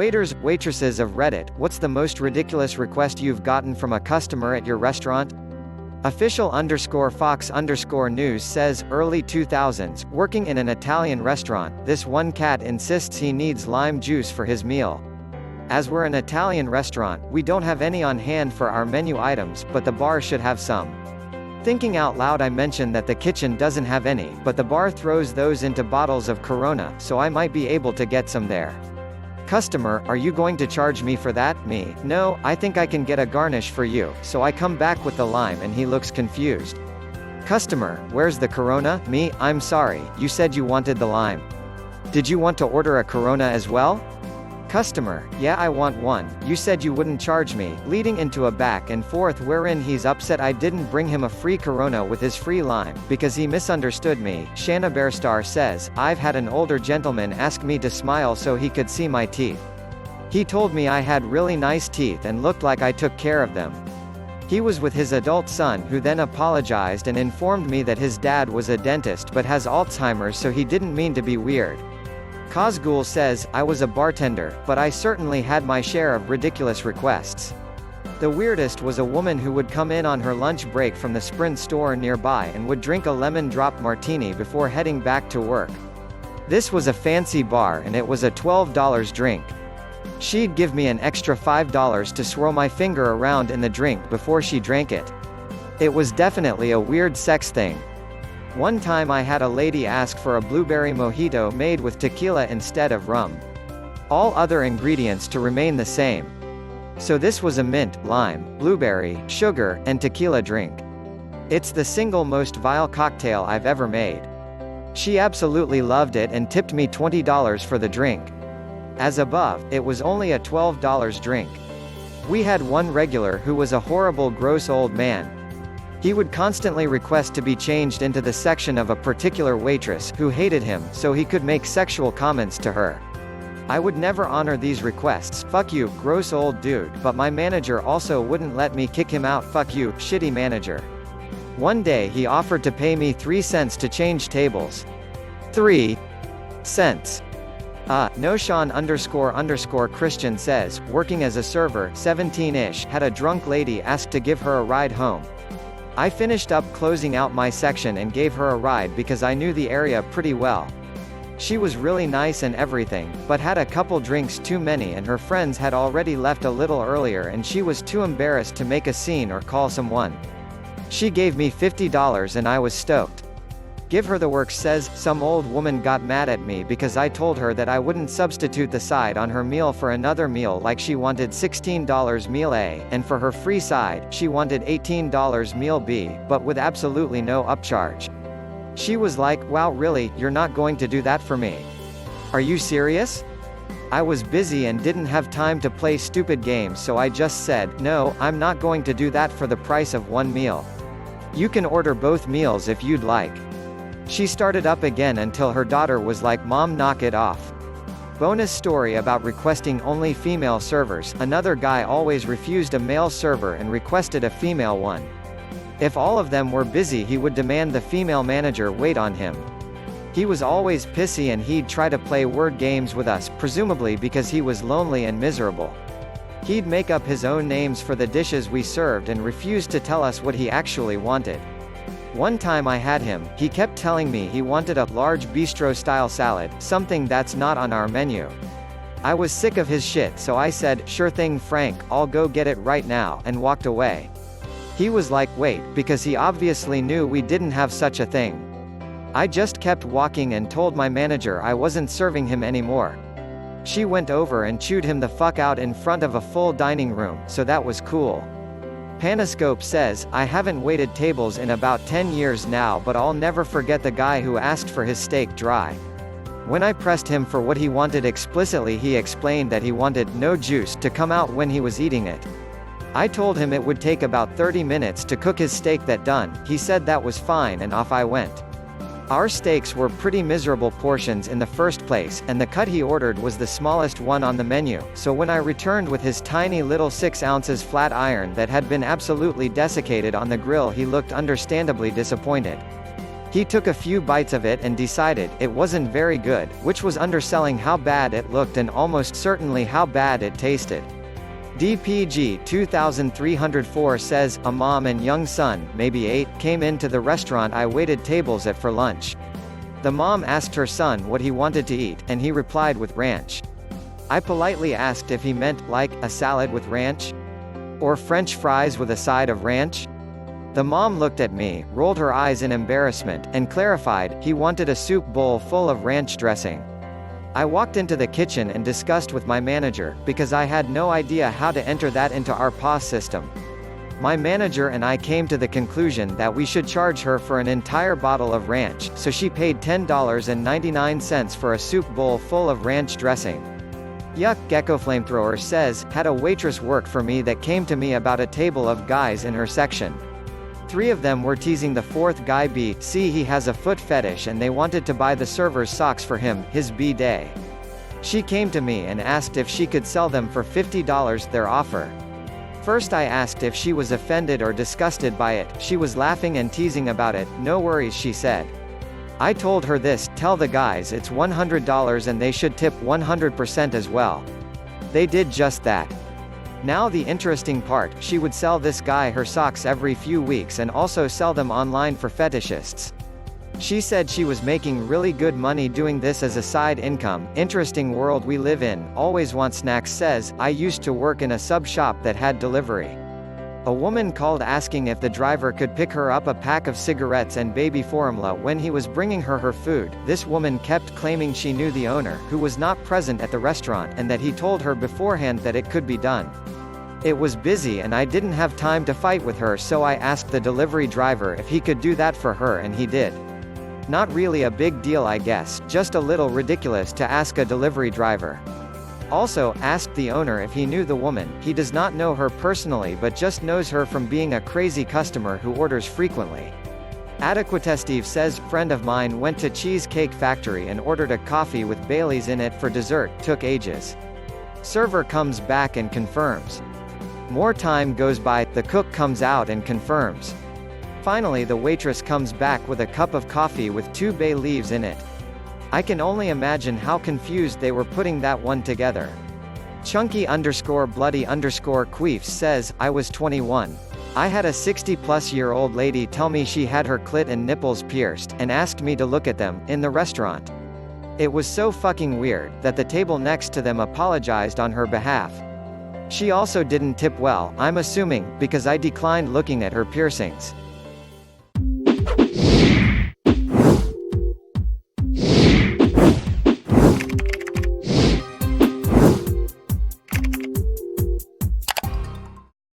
Waiters, waitresses of Reddit, what's the most ridiculous request you've gotten from a customer at your restaurant? Official_Fox_News says, early 2000s, working in an Italian restaurant, this one cat insists he needs lime juice for his meal. As we're an Italian restaurant, we don't have any on hand for our menu items, but the bar should have some. Thinking out loud, I mention that the kitchen doesn't have any, but the bar throws those into bottles of Corona, so I might be able to get some there. Customer, are you going to charge me for that? Me, no, I think I can get a garnish for you, so I come back with the lime and he looks confused. Customer, where's the Corona? Me, I'm sorry, you said you wanted the lime. Did you want to order a Corona as well? Customer, yeah, I want one, you said you wouldn't charge me, leading into a back and forth wherein he's upset I didn't bring him a free Corona with his free lime, because he misunderstood me. Shanna Bearstar says, I've had an older gentleman ask me to smile so he could see my teeth. He told me I had really nice teeth and looked like I took care of them. He was with his adult son, who then apologized and informed me that his dad was a dentist but has Alzheimer's, so he didn't mean to be weird. Kazgul says, I was a bartender, but I certainly had my share of ridiculous requests. The weirdest was a woman who would come in on her lunch break from the Sprint store nearby and would drink a lemon drop martini before heading back to work. This was a fancy bar and it was a $12 drink. She'd give me an extra $5 to swirl my finger around in the drink before she drank it. It was definitely a weird sex thing. One time I had a lady ask for a blueberry mojito made with tequila instead of rum. All other ingredients to remain the same. So this was a mint, lime, blueberry, sugar, and tequila drink. It's the single most vile cocktail I've ever made. She absolutely loved it and tipped me $20 for the drink. As above, it was only a $12 drink. We had one regular who was a horrible, gross old man. He would constantly request to be changed into the section of a particular waitress who hated him, so he could make sexual comments to her. I would never honor these requests, fuck you, gross old dude, but my manager also wouldn't let me kick him out, fuck you, shitty manager. One day he offered to pay me 3 cents to change tables. 3 cents. No. Sean__Christian says, working as a server, 17-ish, had a drunk lady ask to give her a ride home. I finished up closing out my section and gave her a ride because I knew the area pretty well. She was really nice and everything, but had a couple drinks too many and her friends had already left a little earlier and she was too embarrassed to make a scene or call someone. She gave me $50 and I was stoked. Give her the works says, some old woman got mad at me because I told her that I wouldn't substitute the side on her meal for another meal, like she wanted $16 meal A, and for her free side, she wanted $18 meal B, but with absolutely no upcharge. She was like, wow, really, you're not going to do that for me? Are you serious? I was busy and didn't have time to play stupid games, so I just said, no, I'm not going to do that for the price of one meal. You can order both meals if you'd like. She started up again until her daughter was like, Mom, knock it off. Bonus story about requesting only female servers. Another guy always refused a male server and requested a female one. If all of them were busy, he would demand the female manager wait on him. He was always pissy and he'd try to play word games with us, presumably because he was lonely and miserable. He'd make up his own names for the dishes we served and refused to tell us what he actually wanted. One time I had him, he kept telling me he wanted a large bistro-style salad, something that's not on our menu. I was sick of his shit, so I said, sure thing Frank, I'll go get it right now, and walked away. He was like, wait, because he obviously knew we didn't have such a thing. I just kept walking and told my manager I wasn't serving him anymore. She went over and chewed him the fuck out in front of a full dining room, so that was cool. Panoscope says, I haven't waited tables in about 10 years now, but I'll never forget the guy who asked for his steak dry. When I pressed him for what he wanted explicitly, he explained that he wanted no juice to come out when he was eating it. I told him it would take about 30 minutes to cook his steak. That done, he said that was fine and off I went. Our steaks were pretty miserable portions in the first place, and the cut he ordered was the smallest one on the menu, so when I returned with his tiny little 6 ounces flat iron that had been absolutely desiccated on the grill, he looked understandably disappointed. He took a few bites of it and decided it wasn't very good, which was underselling how bad it looked and almost certainly how bad it tasted. DPG 2304 says, a mom and young son, maybe 8, came into the restaurant I waited tables at for lunch. The mom asked her son what he wanted to eat, and he replied with ranch. I politely asked if he meant, like, a salad with ranch? Or French fries with a side of ranch? The mom looked at me, rolled her eyes in embarrassment, and clarified, he wanted a soup bowl full of ranch dressing. I walked into the kitchen and discussed with my manager, because I had no idea how to enter that into our POS system. My manager and I came to the conclusion that we should charge her for an entire bottle of ranch, so she paid $10.99 for a soup bowl full of ranch dressing. Yuck. Gecko Flamethrower says, had a waitress work for me that came to me about a table of guys in her section. 3 of them were teasing the 4th guy B.C. He has a foot fetish and they wanted to buy the server's socks for him, his B-day. She came to me and asked if she could sell them for $50 their offer. First I asked if she was offended or disgusted by it, she was laughing and teasing about it, no worries she said. I told her this, tell the guys it's $100 and they should tip 100% as well. They did just that. Now the interesting part, she would sell this guy her socks every few weeks and also sell them online for fetishists. She said she was making really good money doing this as a side income. Interesting world we live in. Always Want Snacks says, I used to work in a sub shop that had delivery. A woman called asking if the driver could pick her up a pack of cigarettes and baby formula when he was bringing her her food. This woman kept claiming she knew the owner, who was not present at the restaurant, and that he told her beforehand that it could be done. It was busy and I didn't have time to fight with her, so I asked the delivery driver if he could do that for her and he did. Not really a big deal I guess, just a little ridiculous to ask a delivery driver. Also, asked the owner if he knew the woman. He does not know her personally but just knows her from being a crazy customer who orders frequently. Adequatestive says, friend of mine went to Cheesecake Factory and ordered a coffee with Bailey's in it for dessert, took ages. Server comes back and confirms. More time goes by, the cook comes out and confirms. Finally the waitress comes back with a cup of coffee with 2 bay leaves in it. I can only imagine how confused they were putting that one together. Chunky_bloody_queefs says, I was 21. I had a 60-plus-year-old lady tell me she had her clit and nipples pierced, and asked me to look at them, in the restaurant. It was so fucking weird, that the table next to them apologized on her behalf. She also didn't tip well, I'm assuming, because I declined looking at her piercings.